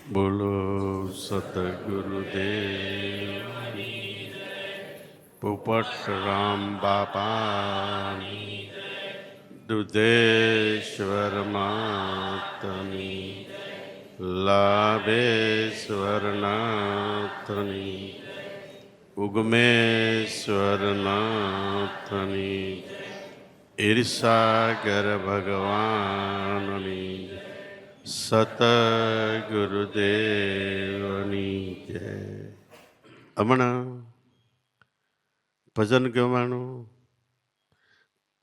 બોલો સતગુરુદેવ પોપટ રામ બાપાની દુધેશ્વર માતની લાભેશ્વર નાથની ઉગમેશ્વર નાથની ઈર્ષાગર ભગવાનની સતગુરુદેવની જય. હમણાં ભજન ગવાનું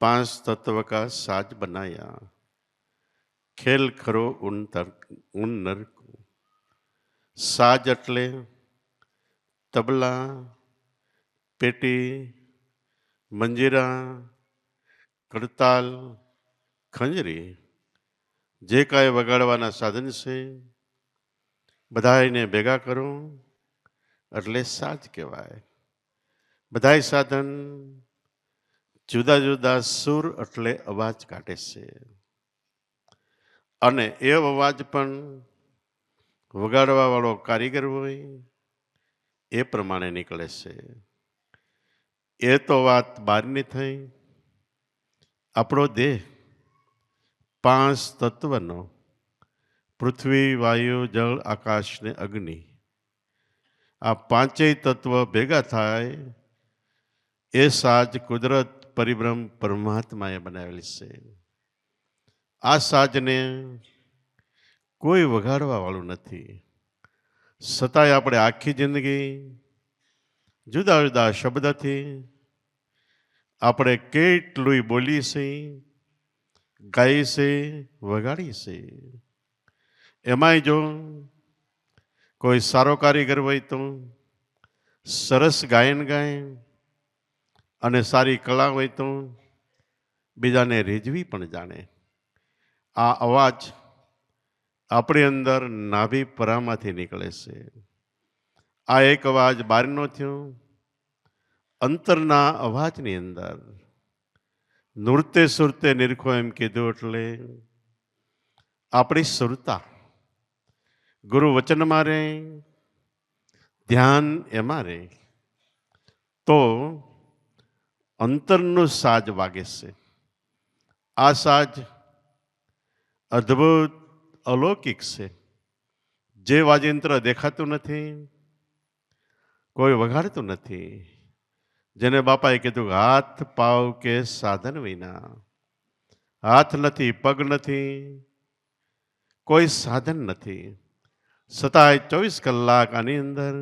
5 तत्व का साज बनाया, ખેલ ખરો ઉન નરકું. સાજ એટલે તબલા, પેટી, મંજીરા, કડતાલ, ખંજરી, જે કાંઈ વગાડવાના સાધન છે બધાને ભેગા કરો એટલે સાજ કહેવાય. બધાય સાધન જુદા જુદા સુર એટલે અવાજ કાઢે છે અને એ અવાજ પણ વગાડવા વાળો કારીગર હોય એ પ્રમાણે નીકળે છે. એ તો વાત બહારની થઈ. આપણો દેહ 5 તત્વનો, પૃથ્વી, વાયુ, જળ, આકાશ ને અગ્નિ, આ 5 તત્વ ભેગા થાય એ સાજ કુદરત પરિબ્રહ્મ પરમાત્માએ બનાવેલી છે. આ સાજને કોઈ વગાડવા વાળું નથી, છતાંય આપણે આખી જિંદગી જુદા જુદા શબ્દથી આપણે કેટલું બોલીએ છીએ, ગાઈએ છીએ, વગાડીએ છીએ. એમાંય જો કોઈ સારો કારીગર હોય તો સરસ ગાયન ગાય અને સારી કલા હોય તો બીજાને રીઝવી પણ જાણે. આ અવાજ આપણી અંદર નાભી પરામાંથી નીકળે છે. આ એક અવાજ બહારનો થયો, અંતરના અવાજની અંદર નૃત્ય સુરતે નિરખો એમ કીધું એટલે આપણી સુરતા ગુરુ વચનમાં રહે, ધ્યાન એમાં રહે તો અંતરનું સાજ વાગે છે. આ સાજ અદ્ભુત અલૌકિક છે. જે વાજિંત્ર દેખાતું નથી, કોઈ વગાડતું નથી. જેને બાપાએ કીધું હાથ પાવ કે સાધન વિના, હાથ નથી, પગ નથી, કોઈ સાધન નથી, છતાંય 24 કલાક આની અંદર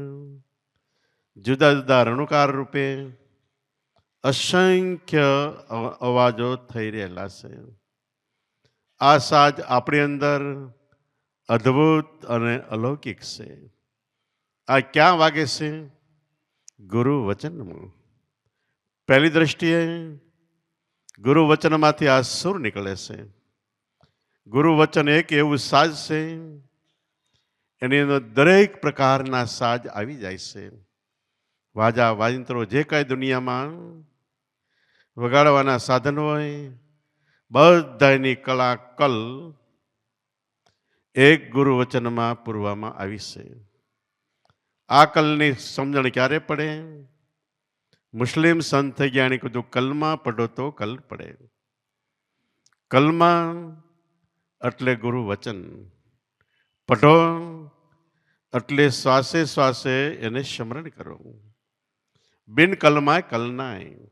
જુદા જુદા રણુકાર રૂપે અસંખ્ય અવાજો થઈ રહેલા છે. આ સાજ આપણી અંદર અદ્ભુત અને અલૌકિક છે. આ ક્યાં વાગે છે? ગુરુ વચનમાં. પહેલી દ્રષ્ટિએ ગુરુ વચનમાંથી આ સુર નીકળે છે. ગુરુ વચન એક એવું સાજ છે, એની અંદર દરેક પ્રકારના સાજ આવી જાય છે. વાજા વાજિંત્રો જે કાંઈ દુનિયામાં વગાડવાના સાધન હોય બધાની કલા કલ એક ગુરુ વચનમાં પૂરવામાં આવી છે. આ કલની સમજણ ક્યારે પડે? મુસ્લિમ સંત થઈ ગયા એને કીધું કલમાં પડો તો કલ પડે. કલમાં એટલે ગુરુ વચન, પઢો એટલે શ્વાસે શ્વાસે એને સ્મરણ કરો. બિન કલમાય કલનાય.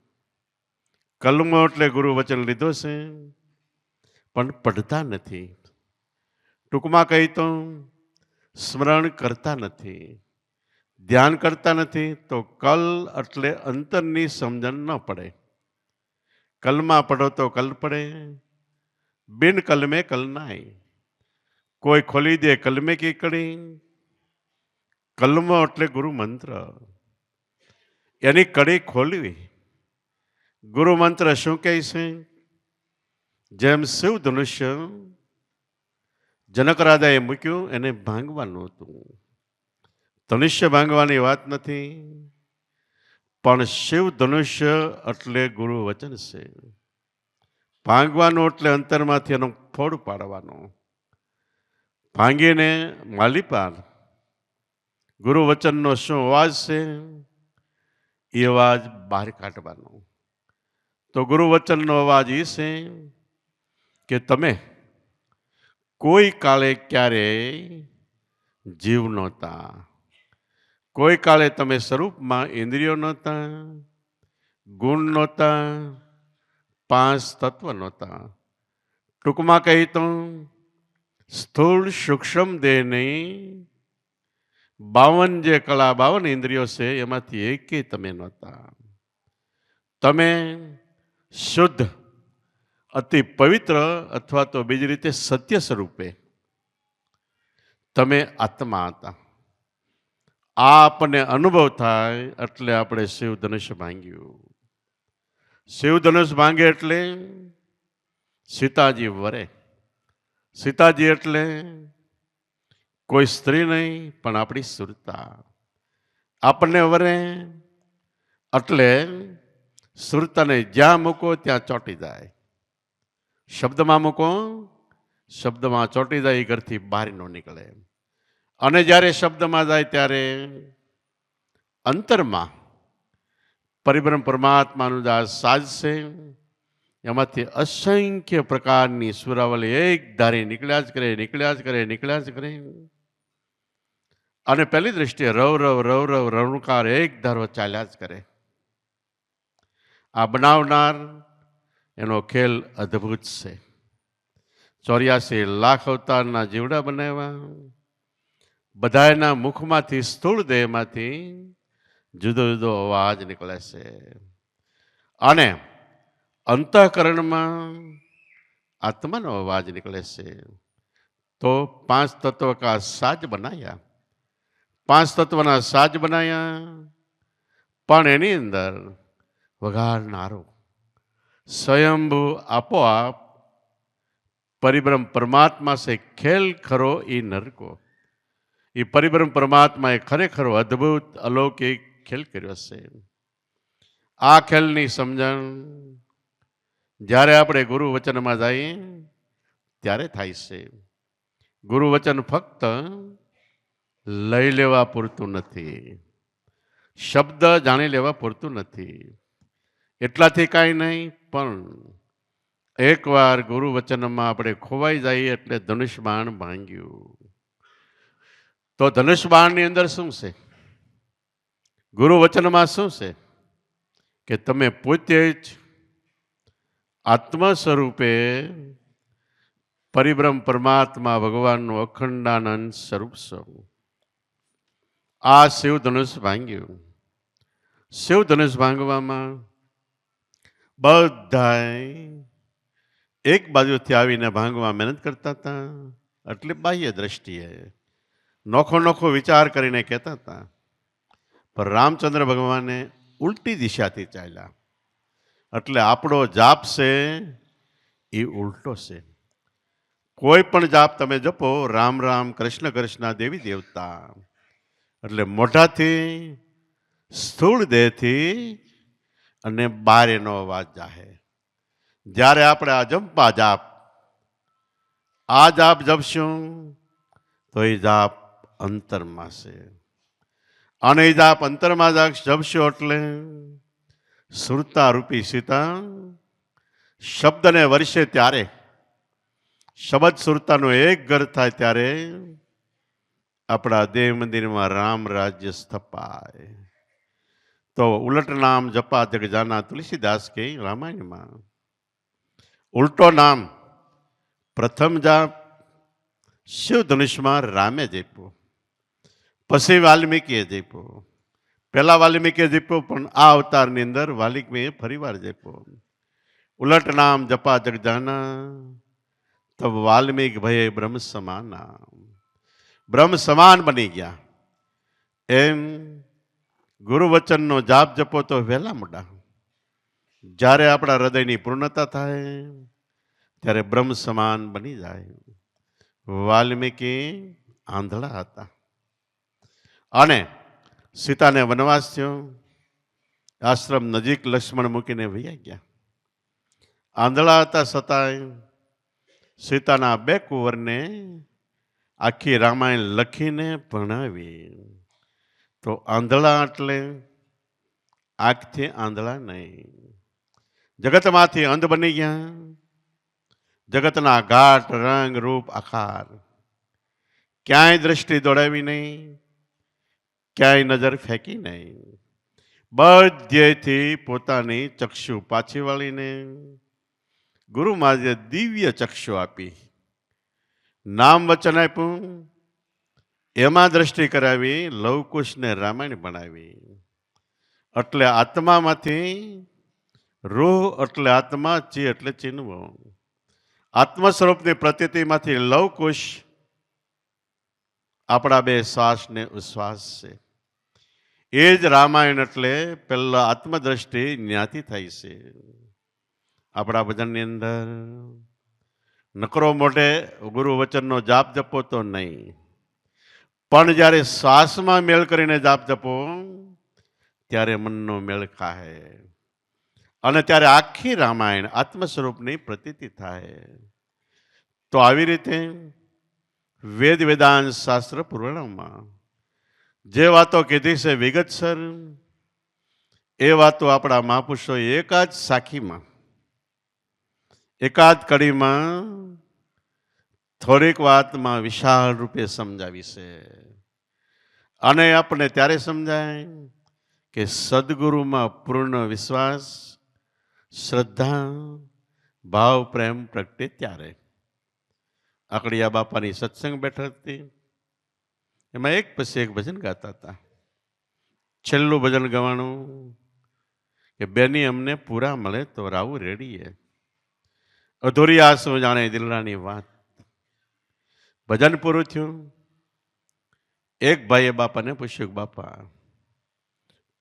કલમો એટલે ગુરુ વચન લીધો છે પણ પઢતા નથી. ટૂંકમાં કહી તો સ્મરણ કરતા નથી, ધ્યાન કરતા નથી, તો કલ એટલે અંતરની સમજણ ન પડે. કલમાં પડો તો કલ પડે, બિન કલમે કલનાય. કોઈ ખોલી દે કલમે કી કડી. કલમો એટલે ગુરુ મંત્ર, એની કડી ખોલવી. ગુરુ મંત્ર શું કહે છે? જેમ શિવ ધનુષ્ય જનક રાજાએ મૂક્યું એને ભાંગવાનું હતું. ધનુષ્ય ભાંગવાની વાત નથી, પણ શિવ ધનુષ્ય એટલે ગુરુ વચન છે. ભાંગવાનું એટલે અંતરમાંથી એનો ફોડ પાડવાનો. ભાંગીને માલિપાર ગુરુ વચનનો શું અવાજ છે એ અવાજ બહાર કાઢવાનો. તો ગુરુ વચનનો અવાજ એ છે કે તમે કોઈ કાળે ક્યારેય જીવ નહોતા, કોઈ કાળે તમે સ્વરૂપમાં ઇન્દ્રિયો નહોતા, ગુણ નહોતા, પાંચ તત્વ નહોતા. ટૂંકમાં કહી તો સ્થૂળ સૂક્ષ્મ દેહ નહીં, 52 જે કલા 52 ઇન્દ્રિયો છે એમાંથી એકેય તમે નહોતા. તમે શુદ્ધ, અતિ પવિત્ર અથવા તો બીજી રીતે સત્ય સ્વરૂપે તમે આત્મા હતા. આ આપણને અનુભવ થાય એટલે આપણે શિવ ધનુષ ભાંગ્યું. શિવ ધનુષ ભાંગે એટલે સીતાજી વરે. સીતાજી એટલે કોઈ સ્ત્રી નહીં પણ આપણી સુરતા. આપણને વરે એટલે સુરતાને જ્યાં મૂકો ત્યાં ચોંટી જાય. શબ્દમાં મૂકો, શબ્દમાં ચોંટી જાય, એ ઘરથી બહાર ન નીકળે. અને જ્યારે શબ્દમાં જાય ત્યારે અંતરમાં પરિબ્રહ્મ પરમાત્માનું જે સાજ છે એમાંથી અસંખ્ય પ્રકારની સુરાવલી એક ધારી નીકળ્યા જ કરે, નીકળ્યા જ કરે, નીકળ્યા જ કરે. અને પહેલી દ્રષ્ટિએ રવ રવ રવ રવ રણકાર એક ધારો ચાલ્યા જ કરે. આ બનાવનાર એનો ખેલ અદ્ભુત છે. 84 લાખ અવતારના જીવડા બનાવ્યા. બધાના મુખમાંથી, સ્થૂળ દેહમાંથી જુદો જુદો અવાજ નીકળે છે. અને અંતઃકરણમાં આત્માનો અવાજ નીકળે છે. તો 5 તત્વ કા સાજ બનાયા. 5 તત્વના સાજ બનાયા, પણ એની અંદર વગાડનારો સ્વયંભૂ આપોઆપ પરિબ્રહ્મ પરમાત્મા સે ખેલ ખરો એ નરકો. એ પરિબ્રહ્મ પરમાત્માએ ખરેખર અદ્ભુત અલૌકિક ખેલ કર્યો છે. આ ખેલની સમજણ જ્યારે આપણે ગુરુ વચનમાં જઈએ ત્યારે થાય છે. ગુરુ વચન ફક્ત લઈ લેવા પૂરતું નથી, શબ્દ જાણી લેવા પૂરતું નથી. એટલાથી કાંઈ નહીં, પણ એકવાર ગુરુ વચનમાં આપણે ખોવાઈ જઈએ એટલે ધનુષ બાણ ભાંગ્યું. તો ધનુષ બાણની અંદર શું છે? ગુરુ વચનમાં શું છે? કે તમે પોતે જ આત્મ સ્વરૂપે પરિબ્રહ્મ પરમાત્મા ભગવાનનું અખંડાનંદ સ્વરૂપ છો. આ શિવ ધનુષ ભાંગ્યું. શિવ ધનુષ ભાંગવામાં બધા એક બાજુથી આવીને ભાંગવા મહેનત કરતા હતા. એટલે બાહ્ય દ્રષ્ટિએ નોખો નોખો વિચાર કરીને કહેતા હતા. પણ રામચંદ્ર ભગવાને ઉલટી દિશાથી ચાલ્યા. એટલે આપણો જાપ છે એ ઉલટો છે. કોઈ પણ જાપ તમે જપો, રામ રામ, કૃષ્ણ કૃષ્ણ, દેવી દેવતા, એટલે મોઢાથી, સ્થૂળ દેહથી અને બાર એનો અવાજ જાહે. જ્યારે આપણે આ જપા જાપ, આ જાપ જપશું તો એ જાપ અંતરમાં છે. અને એ જાપ અંતરમાં જપશો એટલે સુરતા રૂપી સીતા શબ્દને વર્ષે ત્યારે, શબ્દ સુરતાનું એક ઘર થાય ત્યારે આપણા દેવ મંદિરમાં રામ રાજ્ય સ્થપાય. તો ઉલટ નામ જપા જગ જાના, તુલસીદાસ કે રામાયણમાં. ઉલટો નામ પ્રથમ જાપ શિવ ધનુષમાં રામે જપ્યો, પછી વાલ્મીકીએ જપ્યો. પહેલા વાલ્મીકીએ જપ્યો, પણ આ અવતારની અંદર વાલ્મીકીએ ફરીવાર જપ્યો. ઉલટ નામ જપા જગ જાના, તબ વાલ્મીક ભયે બ્રહ્મ સમાના. બ્રહ્મ સમાન બની ગયા. એમ ગુરુ વચનનો જાપ જપો તો વહેલા મોડા. જ્યારે આપણા હૃદયની પૂર્ણતા થાય ત્યારે બ્રહ્મ સમાન બની જાય. વાલ્મીકી આંધળા હતા અને સીતાને વનવાસ થયો. આશ્રમ નજીક લક્ષ્મણ મૂકીને વૈયા ગયા. આંધળા હતા છતાંય સીતાના 2 કુંવરને આખી રામાયણ લખીને ભણાવી. તો આંધળા એટલે આંખથી આંધળા નહીં, જગતમાંથી અંધ બની ગયા. જગતના ઘાટ રંગ રૂપ આકાર, ક્યાંય દ્રષ્ટિ દોડાવી નહીં, ક્યાંય નજર ફેંકી નહીં. બધેથી પોતાની ચક્ષુ પાછી વાળીને ગુરુ મહારાજે દિવ્ય ચક્ષુ આપી, નામ વચન આપ્યું, એમાં દ્રષ્ટિ કરાવી, લવકુશને રામાયણ બનાવી. એટલે આત્મામાંથી રૂહ એટલે આત્મા, ચી એટલે ચિન્હવો. આત્મ સ્વરૂપની પ્રતીતિમાંથી લવકુશ આપણા બે શ્વાસ ને ઉશ્વાસ છે. એ જ રામાયણ એટલે પહેલા આત્મદ્રષ્ટિ જ્ઞાતિ થાય છે. આપણા ભજનની અંદર નકરો મોઢે ગુરુ વચનનો જાપ જપો તો નહીં, પણ જ્યારે શ્વાસમાં મેળ કરીને જાપ જપો ત્યારે મનનો મેળ ખાય અને ત્યારે આખી રામાયણ આત્મ સ્વરૂપની પ્રતીતિ થાય. તો આવી રીતે વેદ વેદાંત શાસ્ત્ર પુરાણમાં જે વાતો કીધી છે વિગતસર, એ વાતો આપણા મહાપુરુષો એકાદ સાખીમાં, એકાદ કડીમાં થોડીક વાતમાં વિશાળ રૂપે સમજાવી છે. અને આપણે ત્યારે સમજાય કે સદગુરુમાં પૂર્ણ વિશ્વાસ, શ્રદ્ધા, ભાવ, પ્રેમ પ્રગટે ત્યારે. આકડિયા બાપાની સત્સંગ બેઠક હતી, એમાં એક પછી એક ભજન ગાતા હતા. છેલ્લું ભજન ગવાણું કે બેની અમને પૂરા મળે તો રાવું રેડીએ, અધૂરી આંસુ જાણે દિલરાની વાત. ભજન પૂરું થયું. એક ભાઈએ બાપાને પૂછ્યું કે બાપા,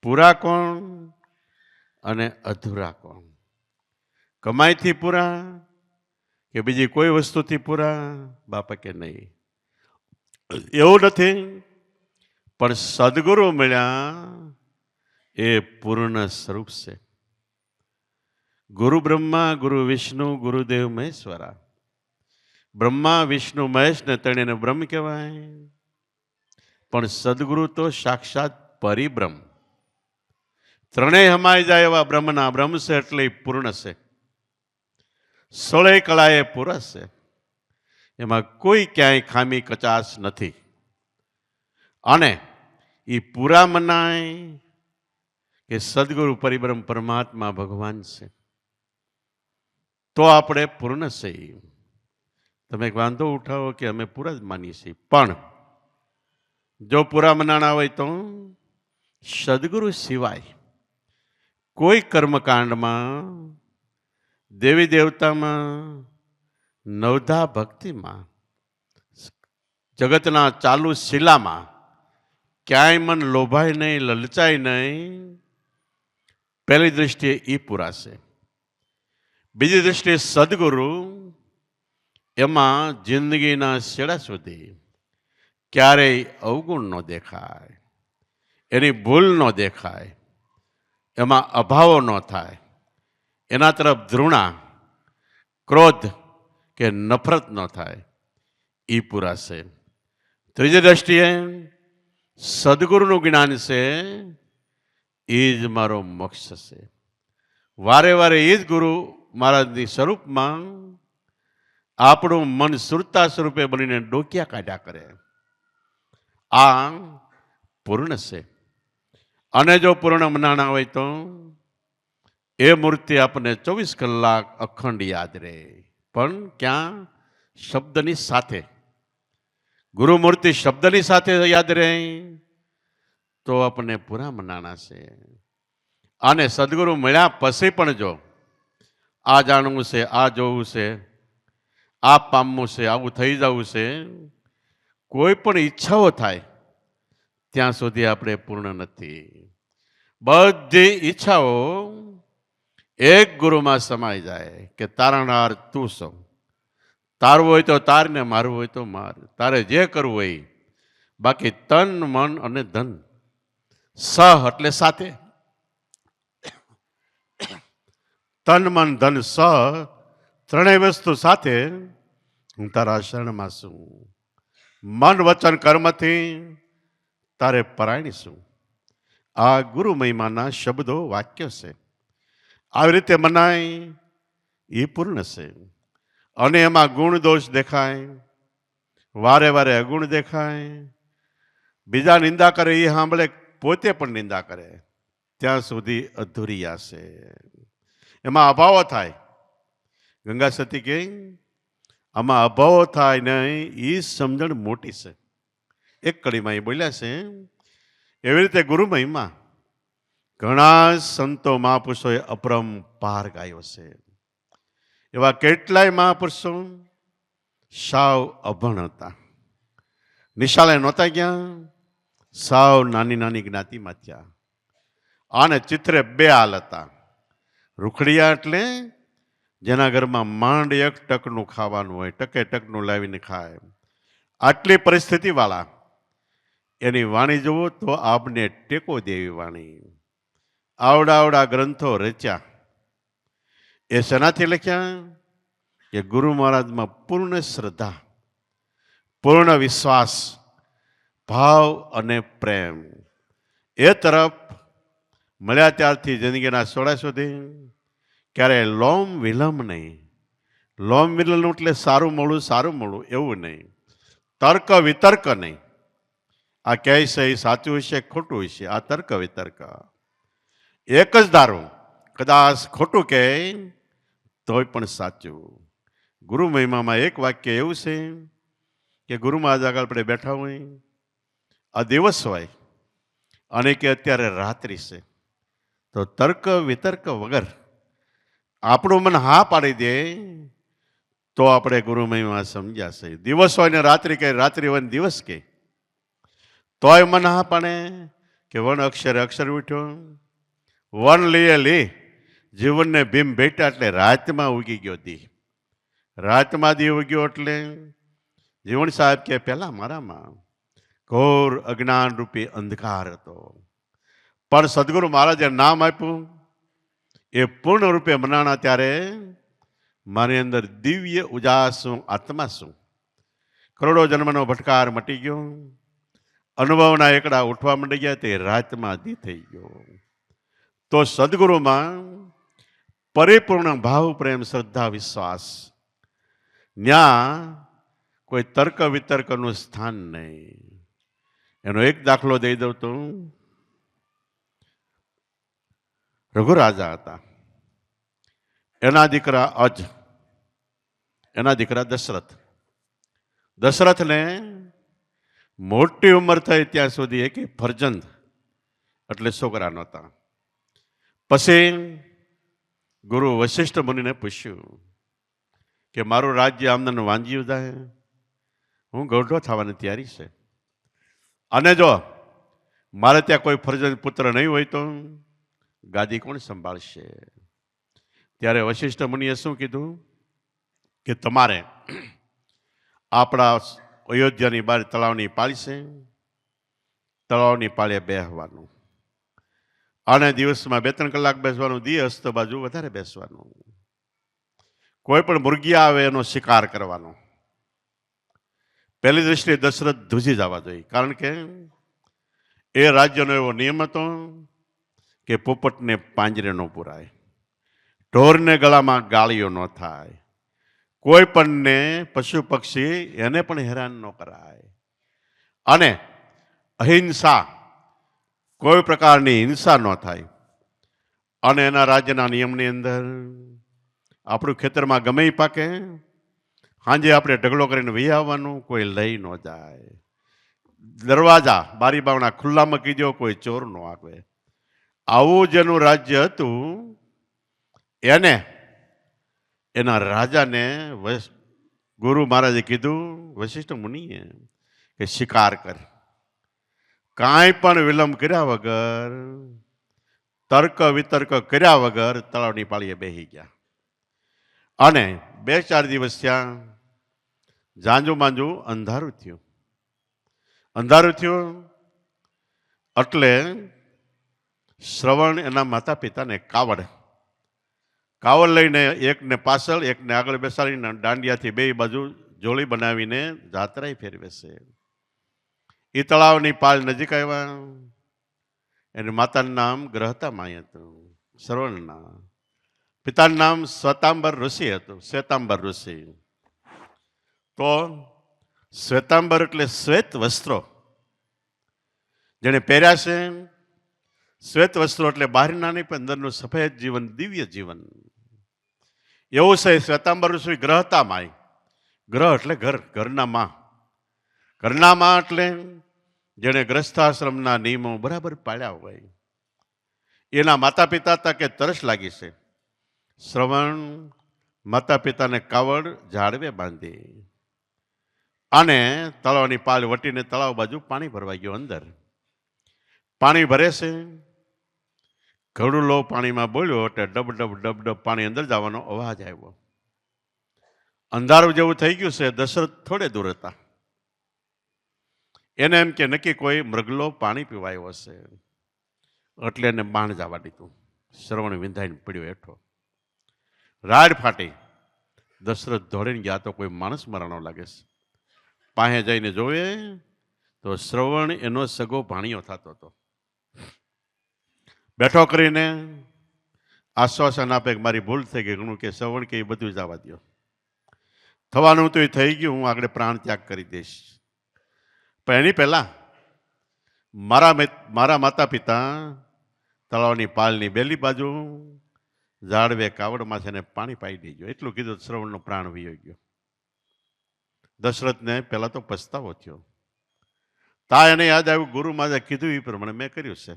પૂરા કોણ અને અધૂરા કોણ? કમાઈથી પૂરા કે બીજી કોઈ વસ્તુથી પૂરા? બાપા કે નહીં, એવું નથી, પણ સદગુરુ મળ્યા એ પૂર્ણ સ્વરૂપ છે. ગુરુ બ્રહ્મા, ગુરુ વિષ્ણુ, ગુરુદેવ મહેશ્વરા. બ્રહ્મા, વિષ્ણુ, મહેશ ને ત્રણેયને બ્રહ્મ કહેવાય, પણ સદગુરુ તો સાક્ષાત પરિબ્રહ્મ. ત્રણેય હમાઈ જાય એવા બ્રહ્મના બ્રહ્મ છે, એટલે પૂર્ણ છે. 16 કળાએ પૂરા છે, એમાં કોઈ ક્યાંય ખામી કચાશ નથી. અને એ પૂરા મનાય કે સદગુરુ પરિબ્રહ્મ પરમાત્મા ભગવાન છે, તો આપણે પૂર્ણ છીએ. તમે એક વાંધો ઉઠાવો કે અમે પૂરા જ માનીએ છીએ, પણ જો પૂરા મનાણા હોય તો સદગુરુ સિવાય કોઈ કર્મકાંડમાં, દેવી દેવતામાં, નવધા ભક્તિમાં, જગતના ચાલુ શીલામાં ક્યાંય મન લોભાય નહીં, લલચાય નહીં. પહેલી દૃષ્ટિએ એ પૂરા છે. બીજી દૃષ્ટિએ સદગુરુ, એમાં જિંદગીના છેડા સુધી ક્યારેય અવગુણ ન દેખાય, એની ભૂલ ન દેખાય, એમાં અભાવો ન થાય, એના તરફ ધૃણા, ક્રોધ કે નફરત ન થાય, એ પૂરા છે. ત્રીજી દ્રષ્ટિએ સદગુરુનું જ્ઞાન છે, એ જ મારો મોક્ષ છે. વારે વારે એ જ ગુરુ મહારાજની સ્વરૂપમાં આપણું મન સુરતા સ્વરૂપે બનીને ડોકિયા કાઢ્યા કરે. આ પૂર્ણ છે. અને જો પૂર્ણ મનાણા હોય તો એ મૂર્તિ આપણને 24 કલાક અખંડ યાદ રહે. પણ ક્યાં? શબ્દની સાથે. ગુરુ મૂર્તિ શબ્દની સાથે યાદ રહે તો આપણને પૂરા મનાણા છે. અને સદગુરુ મળ્યા પછી પણ જો આ જાણવું છે, આ જોવું છે, આ પામવું છે, આવું થઈ જવું છે, કોઈ પણ ઈચ્છાઓ થાય ત્યાં સુધી આપણે પૂર્ણ નથી. બધી ઈચ્છાઓ એક ગુરુમાં સમાઈ જાય કે તારણહાર તું છો. તારવું હોય તો તાર ને મારવું હોય તો માર, તારે જે કરવું હોય. બાકી તન, મન અને ધન, સહ એટલે સાથે. તન, મન, ધન, સહ ત્રણેય વસ્તુ સાથે હું તારા શરણમાં છું. મન વચન કર્મથી તારે પરાયણીશું. આ ગુરુ મહિમાના શબ્દો વાક્ય છે. આવી રીતે મનાય એ પૂર્ણ છે. અને એમાં ગુણ દોષ દેખાય, વારે વારે અગુણ દેખાય, બીજા નિંદા કરે એ સાંભળે, પોતે પણ નિંદા કરે, ત્યાં સુધી અધૂરિયા છે. એમાં અભાવો થાય. ગંગા સતી કે આમાં અભાવો થાય નહીં એ સમજણ મોટી છે. એક કડીમાં એ બોલ્યા છે. એવી રીતે ગુરુ મહિમા ઘણા સંતો મહાપુરુષોએ અપરંપાર ગાયો છે. એવા કેટલાય મહાપુરુષો સાવ અભણ હતા, નિશાળે નહોતા ગયા, સાવ નાની નાની જ્ઞાતિમાં થયા. અને ચિત્રે બે હાલ હતા. રૂખડિયા એટલે જેના ઘરમાં માંડ એક ટકનું ખાવાનું હોય, ટકે ટકનું લાવીને ખાય, આટલી પરિસ્થિતિ વાળા એની વાણી જુઓ તો આપને ટેકો દેવી વાણી. આવડા આવડા ગ્રંથો રચ્યા. એ શેનાથી લખ્યા? કે ગુરુ મહારાજમાં પૂર્ણ શ્રદ્ધા, પૂર્ણ વિશ્વાસ, ભાવ અને પ્રેમ એ તરફ મળ્યા ત્યારથી જિંદગીના સોળા સુધી ક્યારેય લોમ વિલમ નહીં. લોમ વિલમ એટલે સારું મળું એવું નહીં. તર્ક વિતર્ક નહીં. આ કહે છે એ સાચું હશે ખોટું હશે, આ તર્ક વિતર્ક. એક જ ધારું, કદાચ ખોટું કહે તોય પણ સાચું. ગુરુ મહિમામાં એક વાક્ય એવું છે કે ગુરુ મહારાજ આગળ આપણે બેઠા હોય, આ દિવસ હોય અને કે અત્યારે રાત્રિ છે, તો તર્ક વિતર્ક વગર આપણું મન હા પાડી દે તો આપણે ગુરુ મહિમા સમજ્યાશે. દિવસ હોય ને રાત્રિ કે, રાત્રિ હોય ને દિવસ કે, તોય મન હા પાડે કે વન અક્ષરે અક્ષર ઉઠ્યો, વન લીએ લી, જીવનને ભીમ ભેટા એટલે રાતમાં ઉગી ગયો દી. રાતમાં દી ઉગ્યો એટલે જીવન સાહેબ કે પહેલા મારામાં ઘોર અજ્ઞાન રૂપી અંધકાર હતો, પણ સદગુરુ મહારાજે નામ આપ્યું, એ પૂર્ણ રૂપે મનાણા ત્યારે મારી અંદર દિવ્ય ઉજાસું આત્મા શું, કરોડો જન્મનો ભટકાર મટી ગયો, અનુભવના એકડા ઉઠવા માંડી ગયા, તે રાતમાં દી થઈ ગયો. તો સદગુરુમાં પરિપૂર્ણ ભાવ, પ્રેમ, શ્રદ્ધા, વિશ્વાસ, ન્યા કોઈ તર્ક વિતર્કનું સ્થાન નહીં. એનો એક દાખલો દઈ દઉં તો રઘુરાજા હતા, એના દીકરા અજ, એના દીકરા દશરથ. દશરથને મોટી ઉંમર થઈ ત્યાં સુધી એક ફરજંદ એટલે છોકરા નહોતા. પછી ગુરુ વશિષ્ઠ મુનિને પૂછ્યું કે મારું રાજ્ય આમદાન વાંજ્યું જાય, હું ગૌઢો થવાની તૈયારી છે, અને જો મારે ત્યાં કોઈ ફરજંદ પુત્ર નહીં હોય તો ગાદી કોણ સંભાળશે? ત્યારે વશિષ્ઠ મુનિએ શું કીધું કે તમારે આપણા અયોધ્યાની બહાર તળાવની પાળી છે, તળાવની પાળે બેસવાનું, અને દિવસમાં 2-3 કલાક બેસવાનું, દી અસ્ત બાજુ વધારે બેસવાનું. કોઈ પણ મુરગી આવે એનો શિકાર કરવાનો. પહેલી દ્રષ્ટિએ દશરથ ધ્રુજી જવા જોઈએ, કારણ કે એ રાજ્યનો એવો નિયમ હતો કે પોપટને પાંજરે ન પુરાય, ઢોરને ગળામાં ગાળીઓ ન થાય, કોઈ પણને પશુ પક્ષી એને પણ હેરાન ન કરાય, અને અહિંસા, કોઈ પ્રકારની હિંસા ન થાય. અને એના રાજ્યના નિયમની અંદર આપણું ખેતરમાં ગમે એ પાકે, સાંજે આપણે ઢગલો કરીને વહી આવવાનું, કોઈ લઈ ન જાય. દરવાજા બારી બાવણા ખુલ્લા મૂકી દો, કોઈ ચોર ન આવે. આવું જેનું રાજ્ય હતું એને, એના રાજાને ગુરુ મહારાજે કીધું, વશિષ્ઠ મુનિએ, કે શિકાર કર, કાંઈ પણ વિલંબ કર્યા વગર, તર્ક વિતર્ક કર્યા વગર તળાવની પાળીએ બેસી ગયા. અને 2-4 દિવસ ત્યાં જાંજુ માંજુ અંધારું થયું. અંધારું થયું એટલે શ્રવણ એના માતા પિતાને કાવડ લઈને, એકને પાછળ એકને આગળ બેસાડીને દાંડિયાથી બે બાજુ જોડી બનાવીને જાત્રાએ ફેરવે છે. એ તળાવની પાળ નજીક આવ્યા. એની માતાનું નામ ગ્રહતામાઈ હતું, શ્રવણના. પિતાનું નામ શ્વેતાંબર ઋષિ હતું, શ્વેતાંબર ઋષિ. તો શ્વેતાંબર એટલે શ્વેત વસ્ત્રો જેને પહેર્યા છે. શ્વેત વસ્ત્રો એટલે બહારના નહીં પણ અંદરનું સફેદ જીવન, દિવ્ય જીવન. એવું છે શ્વેતાંબર ઋષિ ગ્રહતામાઈ. ગ્રહ એટલે ઘર, ઘરના માં. ઘરના માં એટલે જેણે ગ્રસ્થાશ્રમના નિયમો બરાબર પાળ્યા હોય. એના માતા પિતા હતા કે તરસ લાગી છે. શ્રવણ માતા પિતાને કાવડ ઝાડવે બાંધી અને તળાવની પાળ વટીને તળાવ બાજુ પાણી ભરવા ગયો. અંદર પાણી ભરે છે. ઘડું લો પાણીમાં બોલ્યો એટલે ડબ ડબ ડબ ડબ પાણી અંદર જવાનો અવાજ આવ્યો. અંધારું જેવું થઈ ગયું છે. દશરથ થોડે દૂર હતા. એને એમ કે નક્કી કોઈ મૃગલો પાણી પીવાયો હશે એટલે એને બાણ જવા દીધું. શ્રવણ વિંધાઈને પડ્યો હેઠો. રાડ ફાટી. દશરથ દોડીને ગયા તો કોઈ માણસ મરાણો લાગે છે. પાસે જઈને જોવે તો શ્રવણ એનો સગો ભાણિયો થતો હતો. બેઠો કરીને આશ્વાસન આપે કે મારી ભૂલ થઈ ગઈ. ઘણું કે શ્રવણ કે એ બધું જવા દો, થવાનું તો એ થઈ ગયું, હું આગળ પ્રાણ ત્યાગ કરી દઈશ. પણ એની પહેલા મારા માતા પિતા તળાવની પાલની બેલી બાજુ ઝાડવે કાવડમાં છે ને પાણી પાઈ દેજો, એટલું કીધું. શ્રવણનો પ્રાણ વયો ગયો. દશરથને પહેલા તો પસ્તાવો થયો. તા એને યાદ આવ્યું ગુરુ માજે કીધું એ પ્રમાણે મેં કર્યું છે.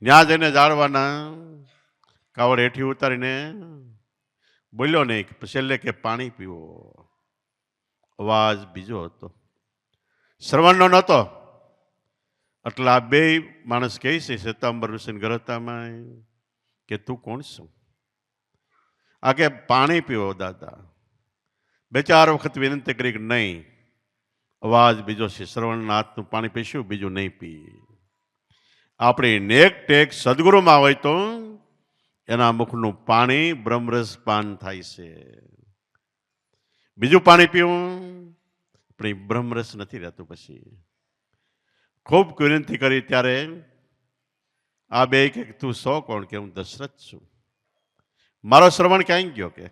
ત્યાં જઈને ઝાડવાના કાવડ હેઠી ઉતારીને બોલ્યો નહીં. છેલ્લે કે પાણી પીવો. અવાજ બીજો હતો, શ્રવણનો નહોતો. એટલે આ બે માણસ કહે છે, શ્વેતાંબર ઋષિ ગ્રહતામાઈ, કે તું કોણ છું? આ કે પાણી પીવો દાદા. બે ચાર વખત વિનંતી કરી કે નહીં. અવાજ બીજો છે, શ્રવણના હાથનું પાણી પીશું, બીજું નહીં પી. આપણી નેક ટેક સદગુરુમાં હોય તો એના મુખનું પાણી બ્રહ્મરસ પાન થાય છે. બીજું પાણી પીવું પણ બ્રહ્મરસ નથી રહેતું. પછી ખૂબ વિનંતી કરી ત્યારે આ બે કે તું સો કોણ? કે હું દશરથ છું. મારો શ્રવણ ક્યાં ગયો? કે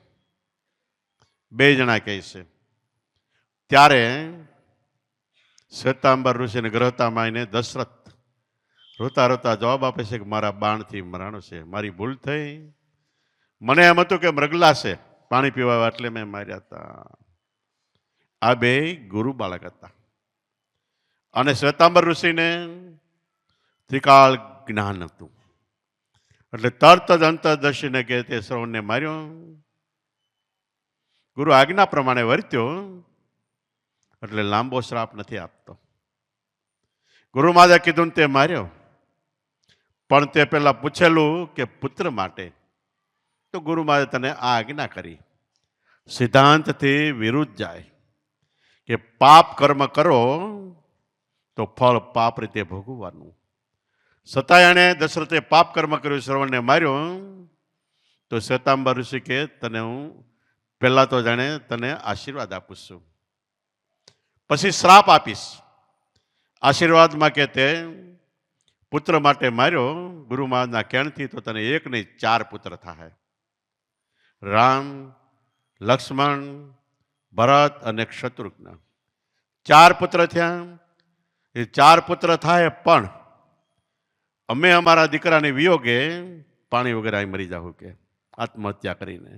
બે જણા કહે છે. ત્યારે શ્વેતાંબર ઋષિ અને ગ્રહતામાઈને દશરથ રોતા રોતા જવાબ આપે છે કે મારા બાણથી મરાણો છે, મારી ભૂલ થઈ. મને એમ હતું કે મૃગલા છે, પાણી પીવા એટલે મેં માર્યા હતા. આ બે ગુરુ બાળક હતા. અને શ્વેતાંબર ઋષિને ત્રિકાળ જ્ઞાન હતું. એટલે તરત જ અંતરદર્શીને કે તે શ્રવણને માર્યો. ગુરુ આજ્ઞા પ્રમાણે વર્ત્યો એટલે લાંબો શ્રાપ નથી આપતો. ગુરુ માજે કીધું તે માર્યો, પણ તે પેલા પૂછેલું કે પુત્ર માટે, તો ગુરુ માજે તને આ આજ્ઞા કરી. સિદ્ધાંતથી વિરુદ્ધ જાય કે પાપ કર્મ કરો તો ફળ પાપ રીતે ભોગવવાનું. છતાંય એણે દશરથે પાપ કર્મ કર્યું, શ્રવણને માર્યો. તો શ્વેતાંબર ઋષિ કે તને હું પહેલા તો જાણે તને આશીર્વાદ આપું છું, પછી શ્રાપ આપીશ. આશીર્વાદમાં કે તે પુત્ર માટે માર્યો ગુરુ મહારાજના કહેણથી, તો તને એક નહીં 4 પુત્ર થાય. રામ, લક્ષ્મણ, ભરત અને શત્રુઘ્ન 4 પુત્ર થયા. એ 4 પુત્ર થાય પણ અમે અમારા દીકરાને વિયોગે પાણી વગર અહીં મરી જાવ કે આત્મહત્યા કરીને.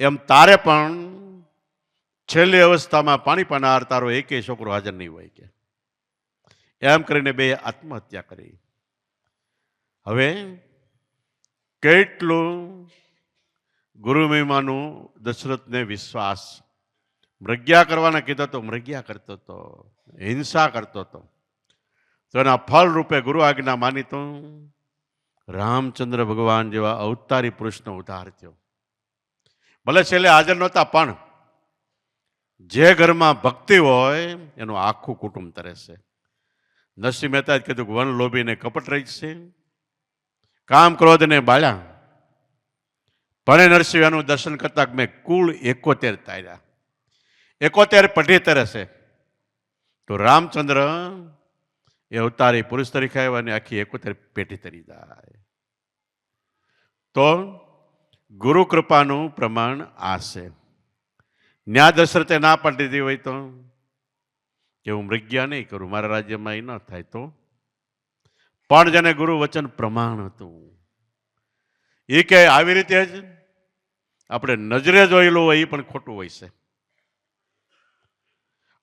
એમ તારે પણ છેલ્લી અવસ્થામાં પાણી પાનાર તારો એકેય છોકરો હાજર નહીં હોય કે. એમ કરીને બે આત્મહત્યા કરી. હવે કેટલું ગુરુ મહિમાનું દશરથને વિશ્વાસ. મૃગ્યા કરવાના કીધો તો મૃગ્યા કરતો હતો, હિંસા કરતો હતો. તો એના ફળ રૂપે ગુરુ આજ્ઞા માની તો રામચંદ્ર ભગવાન જેવા અવતારી પુરુષનો ઉદ્ધાર થયો. ભલે છેલ્લે હાજર નહોતા પણ જે ઘરમાં ભક્તિ હોય એનું આખું કુટુંબ તરે છે. નરસિંહ મહેતાએ કીધું વન લોભીને કપટ રહી છે, કામ ક્રોધને બાળ્યા. પણ નરસિંહનું દર્શન કરતા મેં કુલ 71 તાર્યા. 71 પઢી તરે છે. તો રામચંદ્ર એ અવતારી પુરુષ તરીકે આવ્યા અને આખી 71 પેટી તરી જાય. તો ગુરુ કૃપાનું પ્રમાણ આ છે. ન્યા દશરથે ના પાડી દીધી હોય તો કે હું મૃગ્યા નહીં કરું, મારા રાજ્યમાં એ ન થાય. તો પણ જેને ગુરુ વચન પ્રમાણ હતું એ કે આવી રીતે જ આપણે નજરે જોયેલું હોય એ પણ ખોટું હોય છે,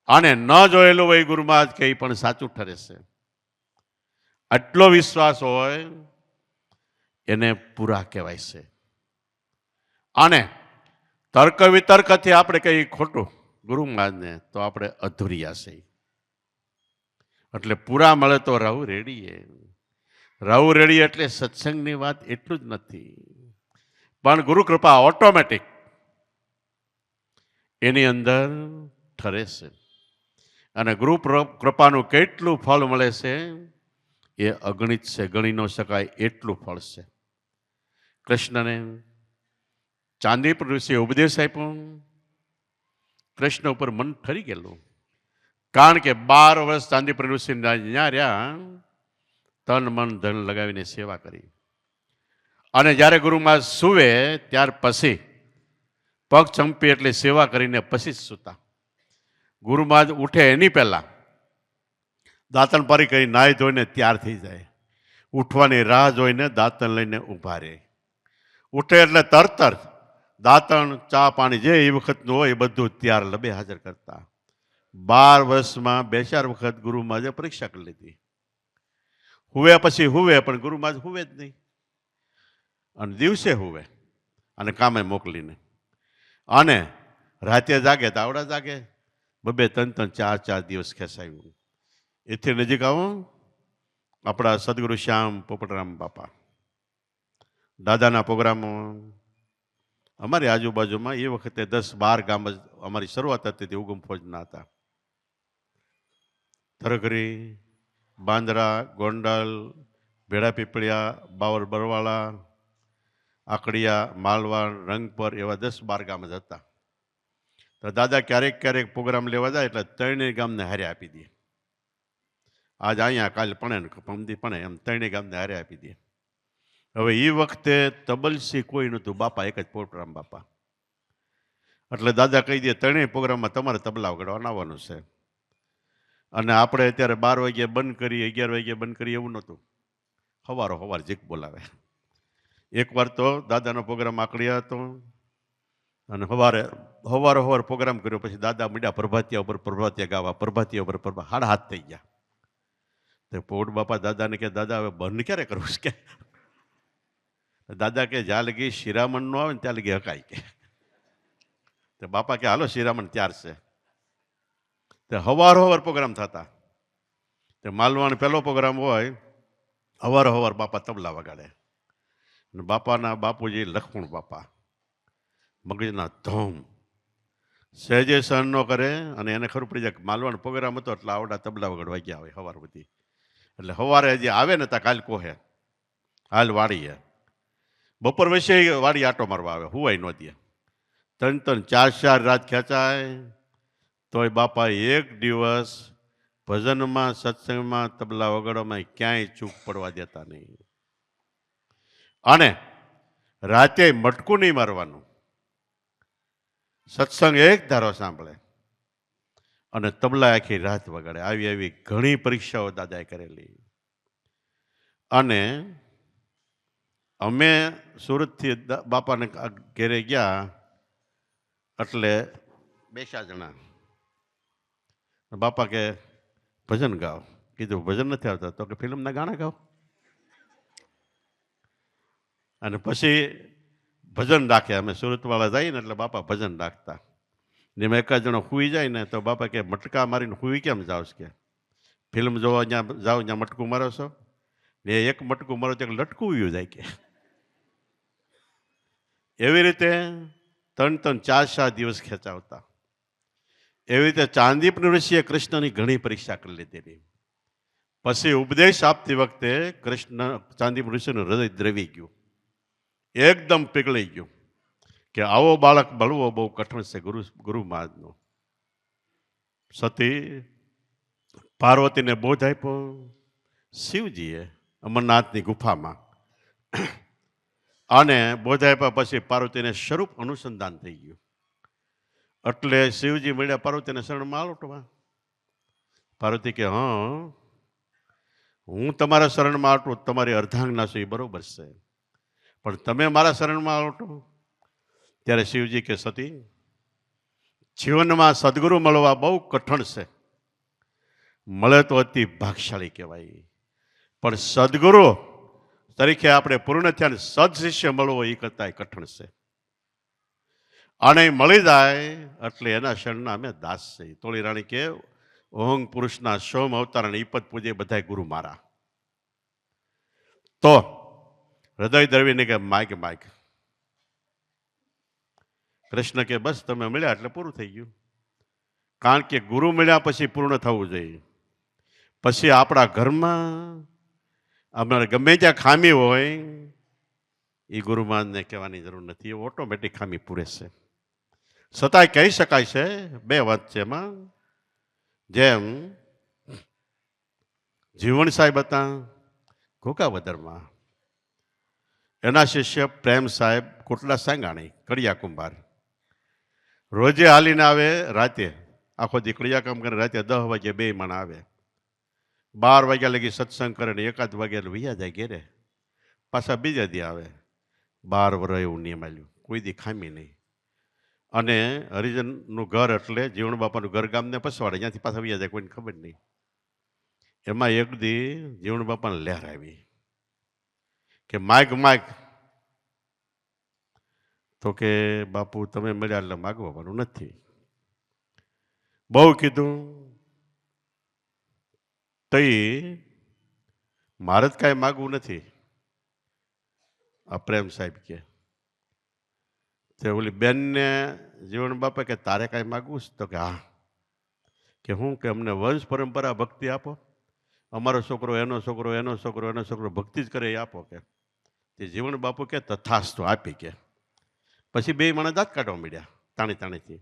અને ન જોયેલું હોય ગુરુમાં કે એ પણ સાચું ઠરે છે. આટલો વિશ્વાસ હોય એને પૂરા કહેવાય છે. અને તર્ક વિતર્કથી આપણે કઈ ખોટું ગુરુ મહારાજને તો આપણે અધૂરિયા છે. એટલે પૂરા મળે તો રાહુ રેડીએ. રાહુ રેડી એટલે સત્સંગની વાત એટલું જ નથી, પણ ગુરુ કૃપા ઓટોમેટિક એની અંદર ઠરે છે. અને ગુરુ કૃપાનું કેટલું ફળ મળે છે એ અગણિત છે, ગણી ન શકાય એટલું ફળ છે. કૃષ્ણને ચાંદીપુર ઋષિએ ઉપદેશ આપ્યો, કૃષ્ણ ઉપર મન ઠરી ગયેલું. કારણ કે 12 વર્ષ ચાંદીપુર ઋષિ ત્યાં રહ્યા, તન મન ધન લગાવીને સેવા કરી. અને જ્યારે ગુરુમાં સુવે ત્યાર પછી પગ ચંપી એટલે સેવા કરીને પછી જ સૂતા. ગુરુમાં ઉઠે એની પહેલા દાંતણ પારી કરી નાહી ધોઈને તૈયાર થઈ જાય. ઉઠવાની રાહ જોઈને દાંતણ લઈને ઊભા રહે. ઉઠે એટલે તરત દાંતણ ચા પાણી જે એ વખતનું હોય એ બધું તૈયાર લબે હાજર કરતા. 12 વર્ષમાં 2-4 વખત ગુરુમાં પરીક્ષા કરી લીધી. હુવે પછી હુવે, પણ ગુરુમાં હુવે જ નહીં. અને દિવસે હુવે અને કામે મોકલીને, અને રાતે જાગે તો આવડા જાગે. 2-3 4 દિવસ ખેંચાયું. એથી નજીક આવો આપણા સદગુરુ શ્યામ પોપટરામ બાપા, દાદાના પ્રોગ્રામો અમારી આજુબાજુમાં એ વખતે 10-12 ગામ જ અમારી શરૂઆત હતી ઉગમ ફોજના હતા. થરઘરી, બાંદરા, ગોંડલ, ભેડા પીપળિયા, બાવર બરવાળા, આકડિયા, માલવાડ, રંગપર એવા 10-12 ગામ જ હતા. તો દાદા ક્યારેક ક્યારેક પ્રોગ્રામ લેવા જાય એટલે 3 ગામને હારે આપી દે. આજ અહીંયા કાલે પણ પમદી પણ એમ 3 ગામને હારે આપી દે. હવે એ વખતે તબલસી કોઈ નહોતું, બાપા એક જ પોપટરામ બાપા. એટલે દાદા કહી દે 3 પ્રોગ્રામમાં તમારે તબલા વગાડવા આવવાનું છે. અને આપણે અત્યારે 12 વાગ્યે બંધ કરી, 11 વાગ્યે બંધ કરી એવું નહોતું. સવાર જીક બોલાવે. એકવાર તો દાદાનો પ્રોગ્રામ આકડિયા હતો અને સવાર પ્રોગ્રામ કર્યો. પછી દાદા મીડા પ્રભાતિયા ઉપર પ્રભાતિયા ગાવા, પ્રભાતિયા ઉપર 7:30 થઈ ગયા. તો પોટ બાપા દાદાને કે દાદા હવે બંધ ક્યારે કરવું છે? દાદા કે જ્યાં લગી શિરામણ નો આવે ને ત્યાં લગી હકાય કે. તો બાપા કે હાલો શિરામણ ત્યાર છે. તો સવાર પ્રોગ્રામ થતા. તે માલવાણ પહેલો પ્રોગ્રામ હોય, સવાર બાપા તબલા વગાડે. અને બાપાના બાપુજી લખમણ બાપા મગજના ધોમ, સહેજે સહન ન કરે. અને એને ખબર પડી જાય કે માલવાણ પ્રોગ્રામ હતો એટલે આવડા તબલા વગાડવા ગયા હોય સવાર બધી. એટલે સવારે જે આવે ને ત્યાં કાલ કોહે હાલ વાડીએ, બપોર વચ્ચે વાડી આટો મારવા આવે, હુવાય ન દે. 3-3, 4-4 રાત ખેંચાય તોય બાપા એક દિવસ ભજનમાં સત્સંગમાં તબલા વગાડવામાં ક્યાંય ચૂક પડવા દેતા નહીં. અને રાતે મટકું નહીં મારવાનું, સત્સંગ એક ધારો સાંભળે અને તબલા આખી રાત વગાડે. આવી ઘણી પરીક્ષાઓ દાદાએ કરેલી. અને અમે સુરતથી બાપાને ઘેરે ગયા એટલે 2-4 જણા. બાપા કે ભજન ગાઓ. કીધું ભજન નથી આવતા. તો કે ફિલ્મના ગાણા ગાઓ. અને પછી ભજન રાખે. અમે સુરતવાળા જઈએ ને એટલે બાપા ભજન રાખતા. જેમાં એકાદ જણો હુઈ જાય ને તો બાપા કે મટકા મારીને હુઈ કેમ જાઓ કે? ફિલ્મ જોવા જ્યાં જાઓ ત્યાં મટકું મારો છો ને, એક મટકું મારો ત્યાં લટકું ઉયું જાય કે. એવી રીતે 3-3, 4-4 દિવસ ખેંચાવતા. એવી રીતે ચાંદીપુર ઋષિએ કૃષ્ણની ઘણી પરીક્ષા કરી લીધેલી. પછી ઉપદેશ આપતી વખતે કૃષ્ણ ચાંદીપુર ઋષિનું હૃદય દ્રવી ગયું, એકદમ પીગળી ગયું કે આવો બાળક મળવો બહુ કઠણ છે ગુરુ મહારાજનો. સતી પાર્વતીને બોધ આપ્યો શિવજીએ અમરનાથની ગુફામાં. અને બોધ આપ્યા પછી પાર્વતીને સ્વરૂપ અનુસંધાન થઈ ગયું. એટલે શિવજી મળ્યા પાર્વતીને શરણમાં આલોટવા. પાર્વતી કે હા, હું તમારા શરણમાં આટલું, તમારી અર્ધાંગના છું એ બરોબર છે, પણ તમે મારા શરણમાં આલોટો. ત્યારે શિવજી કે સતી, જીવનમાં સદગુરુ મળવા બહુ કઠણ છે. મળે તો અતિ ભાગશાળી કહેવાય, પણ સદગુરુ તરીકે આપણે પૂર્ણ થયા સદ શિષ્ય મળવો એ કરતા કઠણ છે. અને મળી જાય એટલે એના શરણના અમે દાસ છે. તોળી રાણી કે ઓંગ પુરુષના સોમ અવતાર અને ઈપદ પૂજે બધા ગુરુ મારા. તો હૃદય દ્રવીને કે માગ માગ. કૃષ્ણ કે બસ તમે મળ્યા એટલે પૂરું થઈ ગયું. કારણ કે ગુરુ મળ્યા પછી પૂર્ણ થવું જોઈએ. પછી આપણા ઘરમાં અમારે ગમે ત્યાં ખામી હોય એ ગુરુમાનને કહેવાની જરૂર નથી, એ ઓટોમેટિક ખામી પૂરે છે. છતાંય કહી શકાય છે બે વાત છે એમાં. જેમ જીવણ સાહેબ હતા ઘોકાવદરમાં, એના શિષ્ય પ્રેમ સાહેબ કોટલા સાંગાણી કડિયા કુંભાર. રોજે હાલીને આવે, રાતે આખો દી કડિયા કામ કરે, રાતે 10 વાગે 2 માણા આવે, 12 વાગ્યા લગી સત્સંગ કરે ને 1 વાગ્યા વૈયા જાય ઘેરે, પાછા બીજા દી આવે. 12 વર્ષ એવું નિયમ આલ્યું, કોઈ દી ખામી નહીં. અને હરિજનનું ઘર એટલે જીવણ બાપાનું ઘર ગામને પસવાડે, ત્યાંથી પાછા વૈયા જાય, કોઈને ખબર નહીં. એમાં એક દી જીવણ બાપાને લહેર આવી કે માગ માગ. તો કે બાપુ તમે મળ્યા એટલે માગવાનું નથી. બહુ કીધું તઈ મારે જ કાંઈ માગવું નથી. આ પ્રેમ સાહેબ કે તે ઓલી બેનને જીવણ બાપા કે તારે કાંઈ માગવું છે? તો કે હા. કે હું? કે અમને વંશ પરંપરા ભક્તિ આપો, અમારો છોકરો એનો છોકરો એનો છોકરો એનો છોકરો ભક્તિ જ કરે એ આપો. કે તે જીવણ બાપુ કે તથાસ્તુ આપી. કે પછી 2 માણસ દાંત કાઢવા મળ્યા તાણી તાણીથી.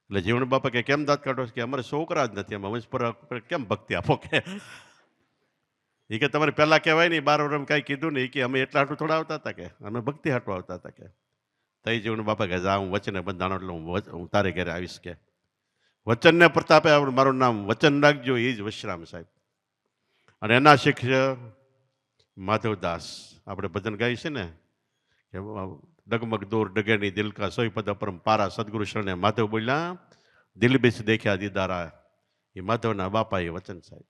એટલે જીવણ બાપા કે કેમ દાંત કાઢો? કે અમારે છોકરા જ નથી, અમે વંશ પર કેમ ભક્તિ આપો? કે એ કે તમારે પહેલા કહેવાય નહીં, 12 વર્ષ કાંઈ કીધું નહીં. કે અમે એટલા હાટું થોડા આવતા હતા, કે અમે ભક્તિ હાટું આવતા હતા. કે તઈ જીવણ બાપા કે જા, હું વચને બંધાણો એટલે હું તારે ઘરે આવીશ. કે વચનને પ્રતાપે મારું નામ વચન રાખજો, એ જ વિશ્રામ સાહેબ. અને એના શિષ્ય માધવદાસ, આપણે ભજન ગાય છે ને કે ડગમગ દૂર ડગેની દિલ કા સોઈ પદ પરમ પારા, સદગુરુ શરણે માધવ બોલ્યા દિલ બેસ દેખ્યા દીદારા. એ માધવના બાપા એ વચન સાહેબ,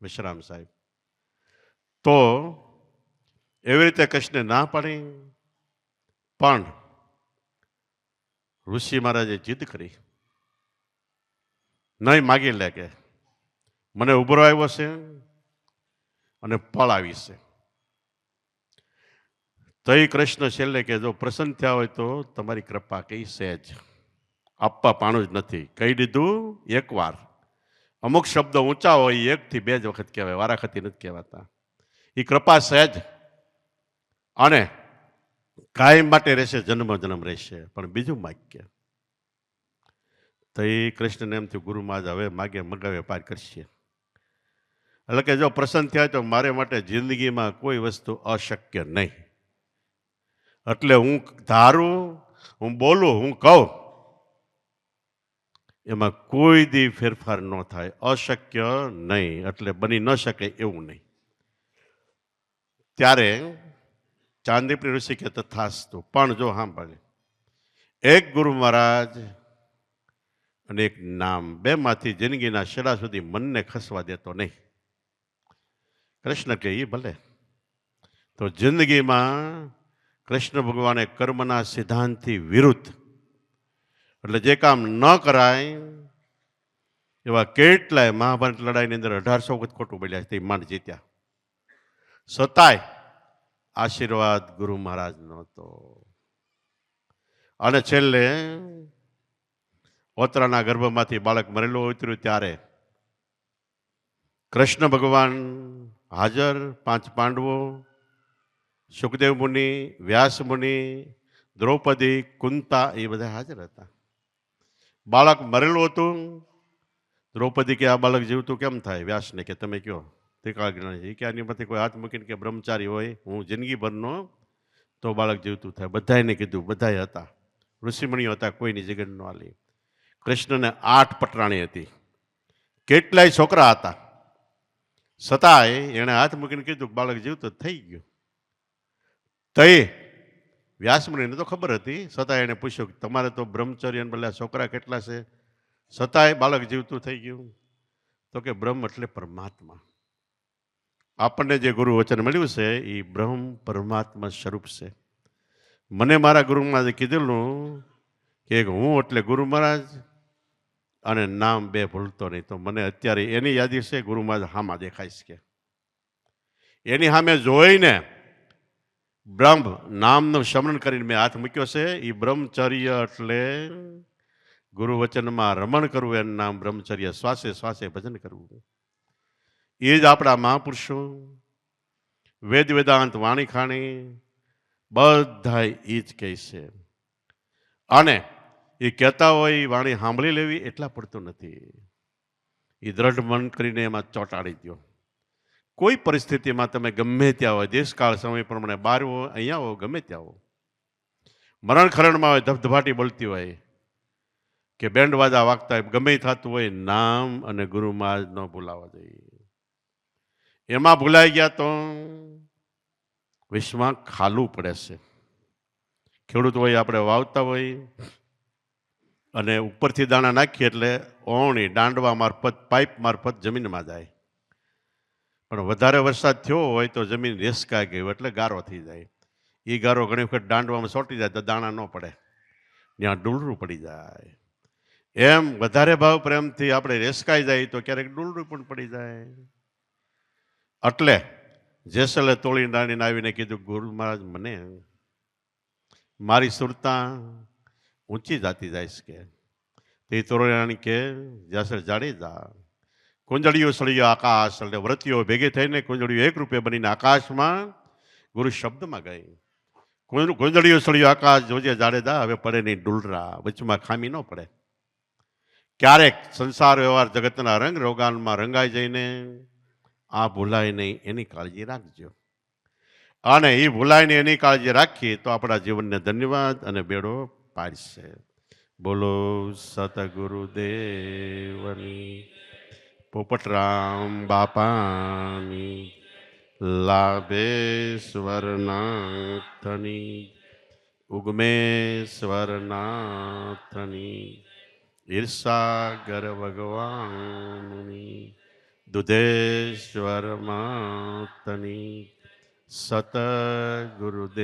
વિશ્રામ સાહેબ. તો એવી રીતે કૃષ્ણે ના પાડી, પણ ઋષિ મહારાજે જીદ કરી, નહીં માગી લે. કે મને ઉભરો આવ્યો છે અને ફળ આવી છે. તો એ કૃષ્ણ છેલ્લે કે જો પ્રસન્ન થયા હોય તો તમારી કૃપા કઈ સહેજ આપવા પાણું જ નથી. કહી દીધું એકવાર. અમુક શબ્દો ઊંચા હોય 1 થી 2 જ વખત કહેવાય, વારાખતી નથી કહેવાતા. એ કૃપા સહેજ અને કાયમ માટે રહેશે, જન્મ જન્મ રહેશે. પણ બીજું વાક્ય તો એ કૃષ્ણને એમ થયું ગુરુ મહારાજ હવે માગે મગાવે પાર કરશે. એટલે કે જો પ્રસન્ન થયા તો મારે માટે જિંદગીમાં કોઈ વસ્તુ અશક્ય નહીં. એટલે હું ધારું, હું બોલું, હું કહું, એમાં કોઈ દી ફેરફાર ન થાય. અશક્ય નહીં એટલે બની ન શકે એવું નહીં. ત્યારે ચાંદીપુરી ઋષિ કે તથાસ્તુ. પણ જો સાંભળે, એક ગુરુ મહારાજ અને એક નામ, 2 માંથી જિંદગીના છેડા સુધી મનને ખસવા દેતો નહીં. કૃષ્ણ કે એ ભલે. તો જિંદગીમાં કૃષ્ણ ભગવાને કર્મના સિદ્ધાંતથી વિરુદ્ધ, એટલે જે કામ ન કરાય એવા કેટલાય મહાભારત લડાઈની અંદર 1800 વખત ખોટું બોલ્યા તે માંડ જીત્યા. છતાંય આશીર્વાદ ગુરુ મહારાજ નહોતો. અને છેલ્લે ઓતરાના ગર્ભમાંથી બાળક મરેલું ઉતર્યું ત્યારે કૃષ્ણ ભગવાન હાજર, 5 પાંડવો, સુખદેવ મુનિ, વ્યાસ મુનિ, દ્રૌપદી, કુંતા, એ બધા હાજર હતા. બાળક મરેલું હતું દ્રૌપદી કે આ બાળક જીવતું કેમ થાય? વ્યાસને કે તમે કયો. ત્રિકાળ જ્ઞાની કે આની પરથી કોઈ હાથ મૂકીને કે બ્રહ્મચારી હોય, હું જિંદગીભરનો તો બાળક જીવતું થાય. બધાને કીધું, બધાએ હતા, ઋષિમણીઓ હતા, કોઈની જગત ન આલી. કૃષ્ણને 8 પટરાણી હતી, કેટલાય છોકરા હતા, છતાંય એણે હાથ મૂકીને કીધું બાળક જીવતું થઈ ગયું. તઈ વ્યાસમુનિને તો ખબર હતી, છતાં એણે પૂછ્યું કે તમારે તો બ્રહ્મચર્ય બોલ્યા છોકરા કેટલા છે, છતાંય બાળક જીવતું થઈ ગયું? તો કે બ્રહ્મ એટલે પરમાત્મા. આપણને જે ગુરુ વચન મળ્યું છે એ બ્રહ્મ પરમાત્મા સ્વરૂપ છે. મને મારા ગુરુ મહારાજે કીધેલું કે હું એટલે ગુરુ મહારાજ અને નામ 2 ભૂલતો નહીં. તો મને અત્યારે એની યાદી છે, ગુરુ મહારાજ હામાં દેખાઈશ કે એની સામે જોઈને બ્રહ્મ નામનું સ્મરણ કરીને મેં હાથ મૂક્યો છે. એ બ્રહ્મચર્ય એટલે ગુરુ વચનમાં રમણ કરવું, એનું નામ બ્રહ્મચર્ય. શ્વાસે શ્વાસે ભજન કરવું. એ જ આપણા મહાપુરુષો વેદ વેદાંત વાણી ખાણી બધા એ જ કહે છે. અને એ કહેતા હોય વાણી સાંભળી લેવી એટલા પડતું નથી, એ દ્રઢ મન કરીને એમાં ચોંટાડી દો. કોઈ પરિસ્થિતિમાં તમે ગમે ત્યાં હોય, દેશકાળ સમય પ્રમાણે બહાર હો, અહીંયા હો, ગમે ત્યાં હો, મરણ ખરણમાં હોય, ધબધબાટી બોલતી હોય કે બેન્ડ વાજા વાગતા હોય, ગમે થતું હોય, નામ અને ગુરુમાં જ ન ભૂલાવા જોઈએ. એમાં ભૂલાઈ ગયા તો વિશ્વમાં ખાલું પડે છે. ખેડૂત હોય, આપણે વાવતા હોય અને ઉપરથી દાણા નાખીએ એટલે ઓવણી દાંડવા મારફત, પાઇપ મારફત જમીનમાં જાય. પણ વધારે વરસાદ થયો હોય તો જમીન રેસકાઈ ગઈ એટલે ગારો થઈ જાય. એ ગારો ઘણી વખત દાંડવામાં સોટી જાય તો દાણા ન પડે, ત્યાં ડૂલરું પડી જાય. એમ વધારે ભાવ પ્રેમથી આપણે રેસકાઈ જાય તો ક્યારેક ડૂલરું પણ પડી જાય. એટલે જેસલે તોળી દાણીને આવીને કીધું ગુરુ મહારાજ મને મારી સુરતા ઊંચી જાતી જાય કે તે તોરણી કે જેસલ જાડેજા કુંજળીઓ સળીઓ આકાશ એટલે વ્રતીઓ ભેગી થઈને કુંજળીઓ એક રૂપે બનીને આકાશમાં ગુરુ શબ્દમાં ગઈ. કુંજળીઓ સળીઓ આકાશ જોજે જાડેજા હવે પડે નહીં ડુલરા, વચમાં ખામી ન પડે. ક્યારેક સંસાર વ્યવહાર જગતના રંગ રોગાનમાં રંગાઈ જઈને આ ભૂલાય નહીં એની કાળજી રાખજો. અને એ ભૂલાય નહીં એની કાળજી રાખીએ તો આપણા જીવનને ધન્યવાદ અને બેડો પાડશે. બોલો સતગુરુદેવની, પોપટરામ બાપાની, લાભેશ્વરનાથની, ઉગમેશ્વરનાથની, ઈર્ષાગર ભગવાનની, દુધેશ્વર માતની, સતગુરુદેવ